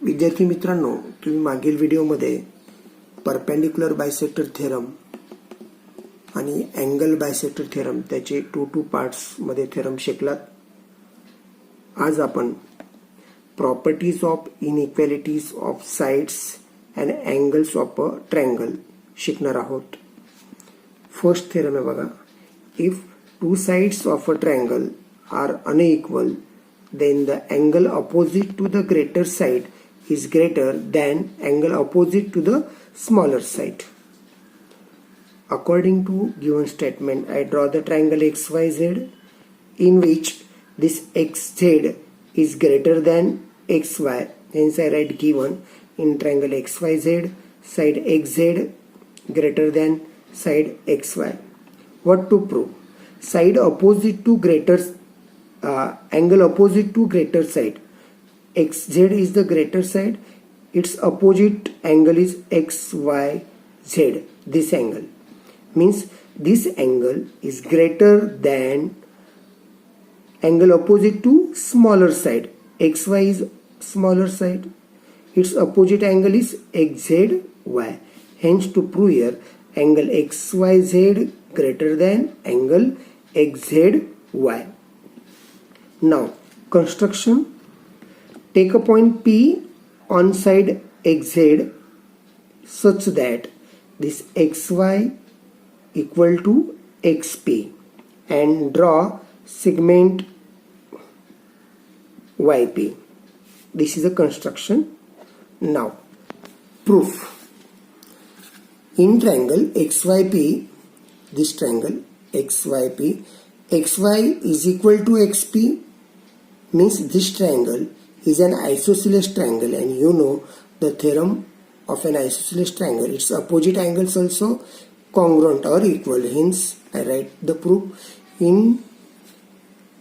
विद्यार्थी मित्रांनो, तुम्ही मागील व्हिडिओमध्ये परपेंडिक्युलर बायसेक्टर थेरम आणि अँगल बायसेक्टर थेरम त्याचे 2 पार्ट्स मध्ये थेरम शिकलात. आज आपण properties of inequalities of sides and angles of a triangle शिकणार आहोत. फर्स्ट थेरम आहे बघा. If two sides of a triangle are unequal then the angle opposite to the greater side is greater than angle opposite to the smaller side. According to given statement, I draw the triangle XYZ in which this XZ is greater than XY. Hence I write given in triangle XYZ, side XZ greater than side XY. What to prove? Side opposite to greater angle opposite to greater side. XZ is the greater side. Its opposite angle is XYZ. This angle means this angle is greater than angle opposite to smaller side. XY is smaller side. Its opposite angle is XZY. Hence to prove here, angle XYZ greater than angle XZY. Now construction, take a point P on side XZ such that this XY equal to XP and draw segment YP. This is a construction. Now proof. In triangle XYP, this triangle XYP, XY is equal to XP means this triangle is an isosceles triangle, and you know the theorem of an isosceles triangle, its opposite angles also congruent or equal. Hence I write the proof. In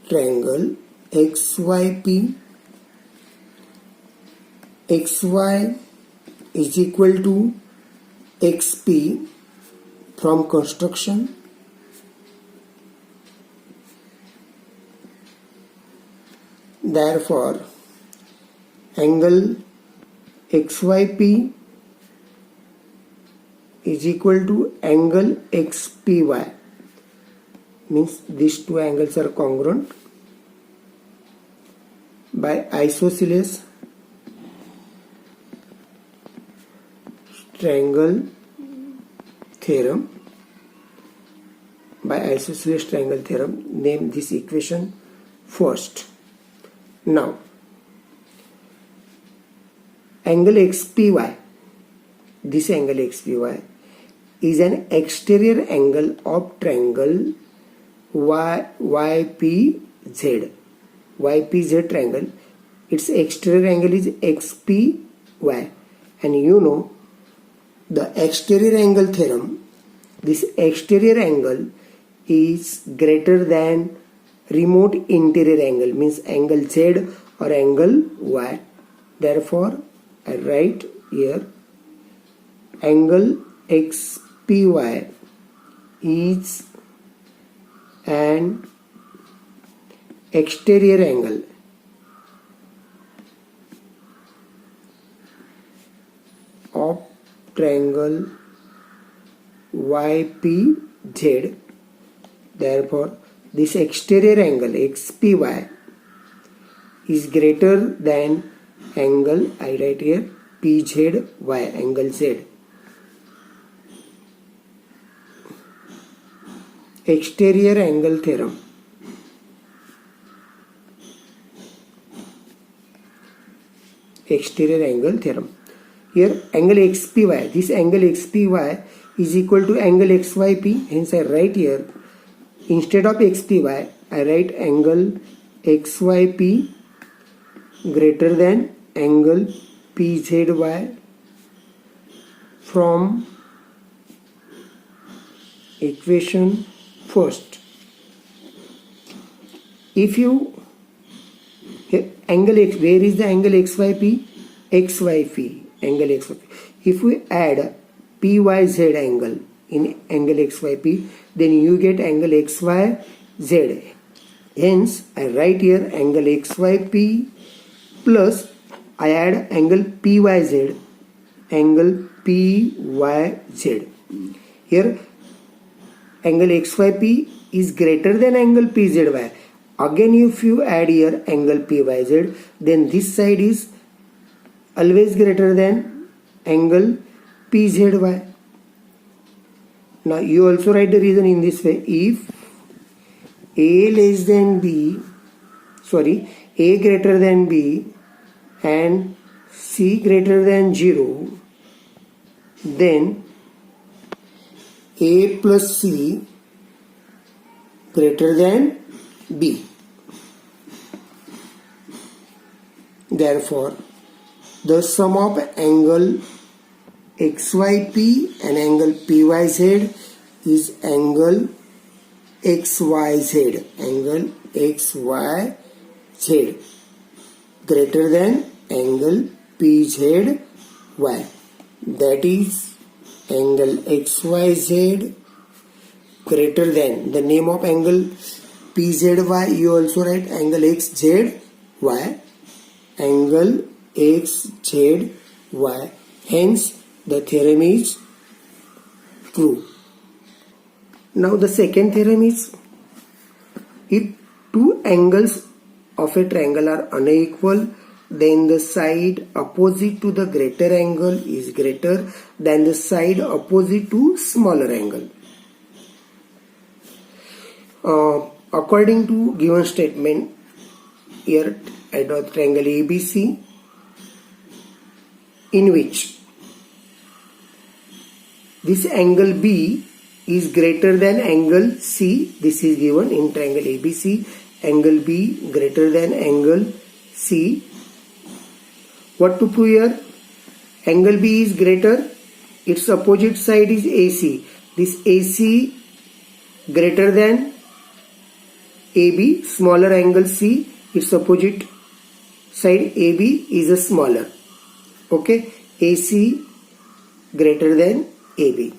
triangle XYP, XY is equal to XP from construction. Therefore, angle XYP is equal to angle XPY. Means these two angles are congruent by isosceles triangle theorem. By isosceles triangle theorem, name this equation first. Now, angle XPY, this angle XPY is an exterior angle of triangle YPZ. YPZ triangle, its exterior angle is XPY, and you know the exterior angle theorem, this exterior angle is greater than remote interior angle, means angle Z or angle Y. Therefore I write here angle XPY is an exterior angle of triangle YPZ. Therefore this exterior angle XPY is greater than angle, I write here PZY, angle Z. Exterior angle theorem. Exterior angle theorem. Here angle XPY, this angle XPY is equal to angle XYP. Hence I write here, instead of XPY, I write angle XYP greater than angle PZY from equation first. If you angle X, where is the angle XYP? XYP, angle XYP. If we add PYZ angle in angle XYP, then you get angle XYZ. Hence I write here angle XYP plus I add angle PYZ. Angle PYZ. Here angle XYP is greater than angle PZY. Again, if you add here angle PYZ, then this side is always greater than angle PZY. Now you also write the reason in this way. If A less than B, A greater than B and C greater than 0, then A plus C greater than B. Therefore, the sum of angle XYP and angle PYZ is angle XYZ. Angle XYZ greater than angle PZY. That is angle XYZ greater than, the name of angle PZY, you also write angle XZY, angle XZY. Hence the theorem is true. Now the second theorem is, if two angles of a triangle are unequal, then the side opposite to the greater angle is greater than the side opposite to smaller angle. According to given statement, here I draw triangle ABC, in which this angle B is greater than angle C. This is given in triangle ABC. Angle B greater than angle C. What to prove here? Angle B is greater, its opposite side is AC. This AC greater than AB, smaller angle C, its opposite side AB is a smaller. Okay, AC greater than AB.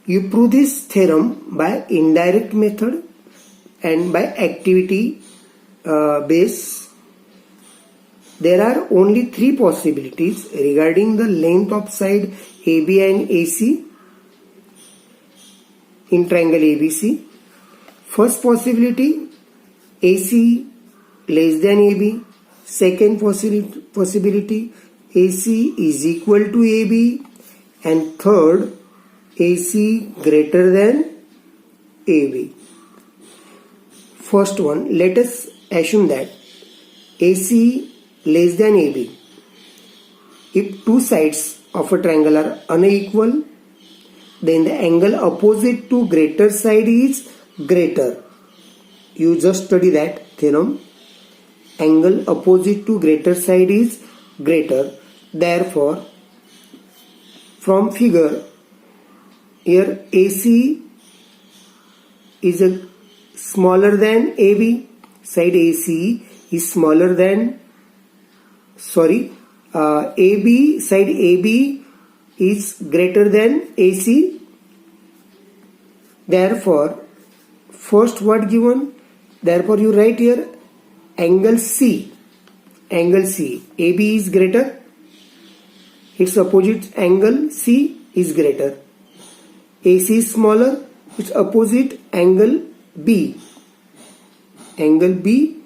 You prove this theorem by indirect method and by activity base. There are only three possibilities regarding the length of side AB and AC in triangle ABC. First possibility, AC less than AB. Second possibility, AC is equal to AB. And third, AC greater than AB. First one, let us assume that AC less than AB. If two sides of a triangle are unequal, then the angle opposite to greater side is greater. You just study that theorem. Angle opposite to greater side is greater. Therefore, from figure, here AC is a smaller than AB. Side AC is smaller than, AB, side AB is greater than AC. Therefore, first what given? Therefore, you write here angle C. Angle C. AB is greater. Its opposite angle C is greater. AC is smaller. Its opposite angle B. Angle B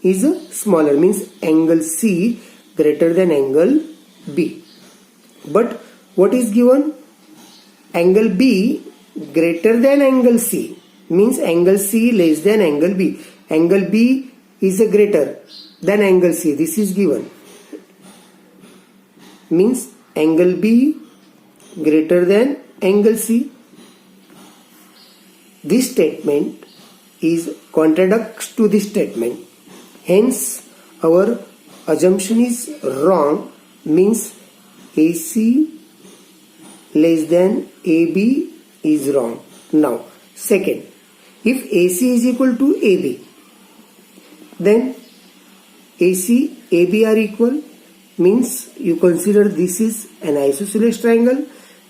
is smaller, means angle C greater than angle B. But what is given? Angle B greater than angle C, means angle C less than angle B. Angle B is a greater than angle C. This is given. Means angle B greater than angle C. This statement is contradicts to this statement. Hence, our assumption is wrong. Means AC less than AB is wrong. Now, second, if AC is equal to AB, then AC, AB are equal, means you consider this is an isosceles triangle,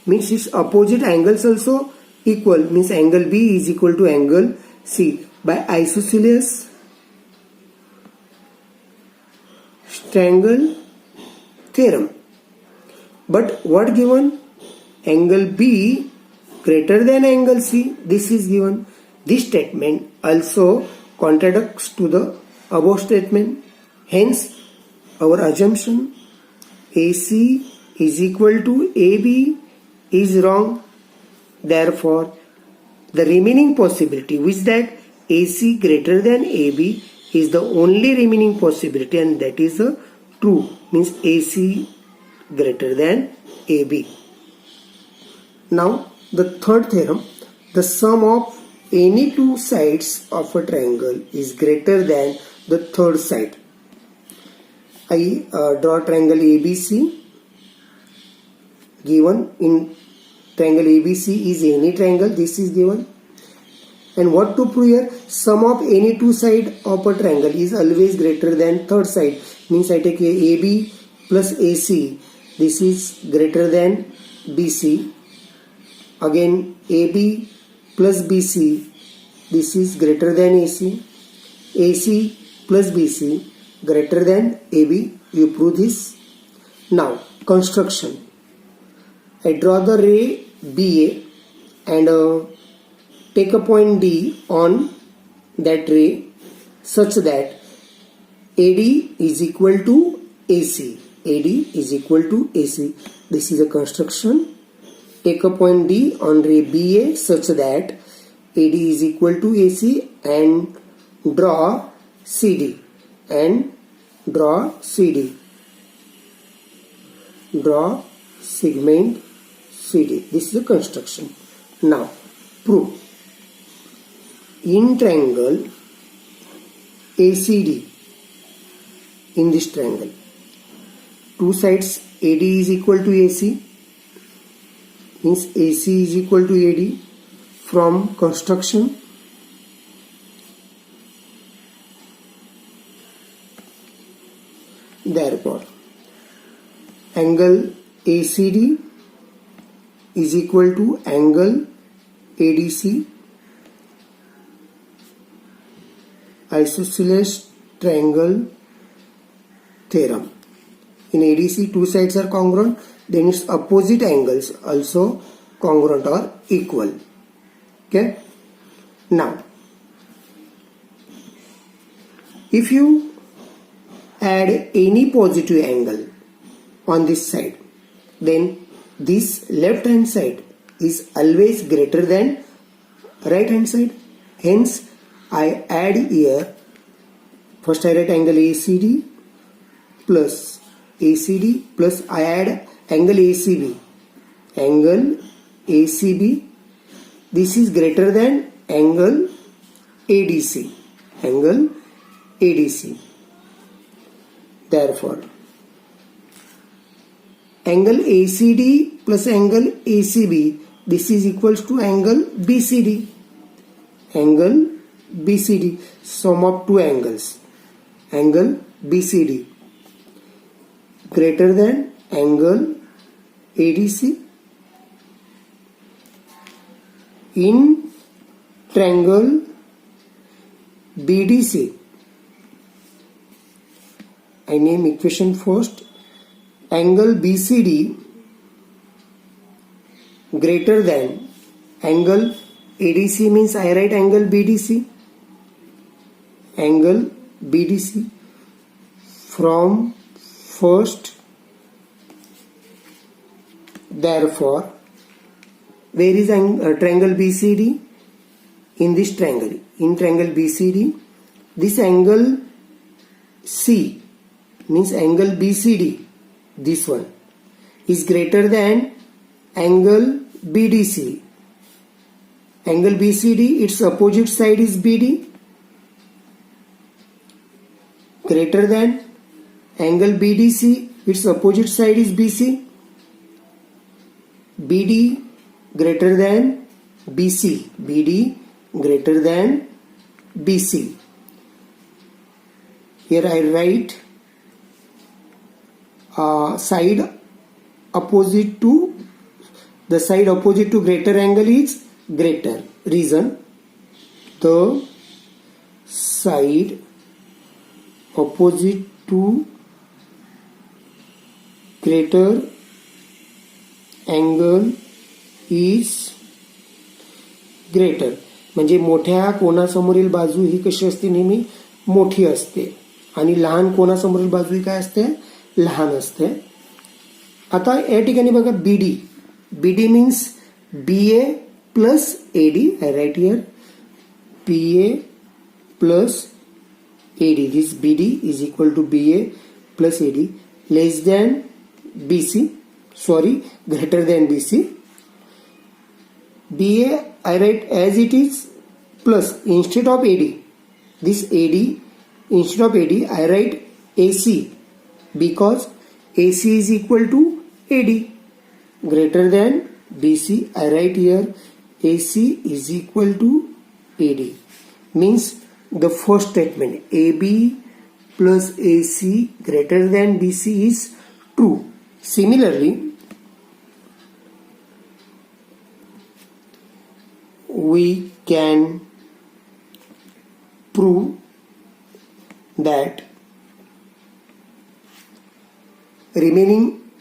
means its opposite angles also equal, means angle B is equal to angle C. By isosceles triangle theorem. But what given? Angle B greater than angle C. This is given. This statement also contradicts to the above statement. Hence, our assumption AC is equal to AB is wrong. Therefore, the remaining possibility, which that AC greater than AB is the only remaining possibility, and that is true, means AC greater than AB. Now, the third theorem, the sum of any two sides of a triangle is greater than the third side. I draw triangle ABC. Given in triangle ABC is any triangle, this is given. And what to prove here? Sum of any two side of a triangle is always greater than third side. Means I take AB plus AC. This is greater than BC. Again AB plus BC. This is greater than AC. AC plus BC greater than AB. You prove this. Now construction. I draw the ray BA and take a point D on that ray such that AD is equal to AC. AD is equal to AC. This is a construction. Take a point D on ray BA such that AD is equal to AC and draw CD. Draw segment CD. This is the construction. Now prove. In triangle ACD, in this triangle, two sides AD is equal to AC, means AC is equal to AD. From construction, therefore angle ACD is equal to angle ADC. Isosceles triangle theorem. In ADC, two sides are congruent, then its opposite angles also congruent or equal. Okay. Now, if you add any positive angle on this side, then this left hand side is always greater than right hand side. Hence, I add here, first I write angle ACD plus I add angle ACB. Angle ACB, this is greater than angle ADC. Angle ADC. Therefore, angle ACD plus angle ACB, this is equals to angle BCD. Angle BCD, sum of two angles. Angle BCD greater than angle ADC. In triangle BDC, I name equation first. Angle BCD greater than angle ADC, means I write angle BDC. Angle BDC from first. Therefore, where is triangle BCD? In this triangle. In triangle BCD, this angle C, means angle BCD, this one, is greater than angle BDC. Angle BCD, its opposite side is BD, greater than angle BDC, its opposite side is BC. BD greater than BC. BD greater than BC. Here I write side opposite to, the side opposite to greater angle is greater. Reason, the side opposite to greater angle is greater. म्हणजे मोठ्या कोनासमोरील बाजू ही कशी असते, नेहमी मोठी असते आणि लहान कोनासमोरील बाजू ही काय असते, लहान असते. आता या ठिकाणी बघा BD. BD means BA plus AD. I write here BA plus AD. This BD is equal to BA plus AD less than BC. Sorry, greater than BC. BA I write as it is plus instead of AD. This AD instead of AD I write AC because AC is equal to AD. Greater than BC I write here AC is equal to AD. Means the first statement AB plus AC greater than BC is true. Similarly, we can prove that remaining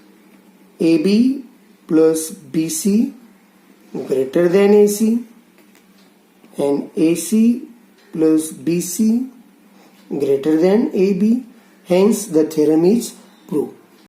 AB plus BC greater than AC and AC plus BC greater than AB. Hence the theorem is proved.